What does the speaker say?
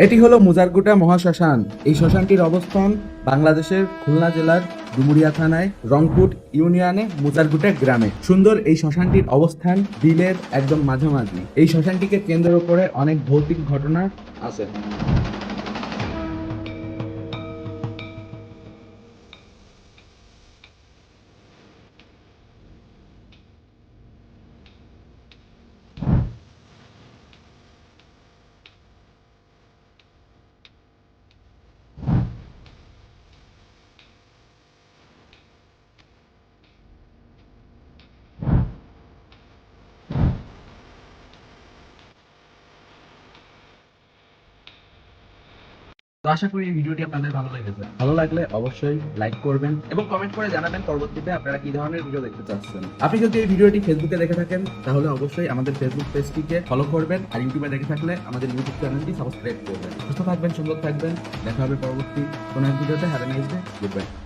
এটি হলো মুজারগুটা মহাশ্মশান। এই শ্মশানটির অবস্থান বাংলাদেশের খুলনা জেলার ডুমুরিয়া থানায় রংপুর ইউনিয়নে মুজারগুটা গ্রামে। সুন্দর এই শ্মশানটির অবস্থান বিলের একদম মাঝামাঝি। এই শ্মশানটিকে কেন্দ্র করে অনেক ভৌতিক ঘটনা আছে। তো আশা করি এই ভিডিওটি আপনাদের ভালো লেগেছে। ভালো লাগলে অবশ্যই লাইক করবেন এবং কমেন্ট করে জানাবেন পরবর্তীতে আপনারা কি ধরনের ভিডিও দেখতে চাচ্ছেন। আপনি যদি এই ভিডিওটি ফেসবুকে দেখে থাকেন তাহলে অবশ্যই আমাদের ফেসবুক পেজটিকে ফলো করবেন, আর ইউটিউবে দেখে থাকলে আমাদের ইউটিউব চ্যানেলটি সাবস্ক্রাইব করবেন। সুস্থ থাকবেন, সুন্দর থাকবেন। দেখা হবে পরবর্তী কোনো এক ভিডিওতে। Have a nice day. Good bye.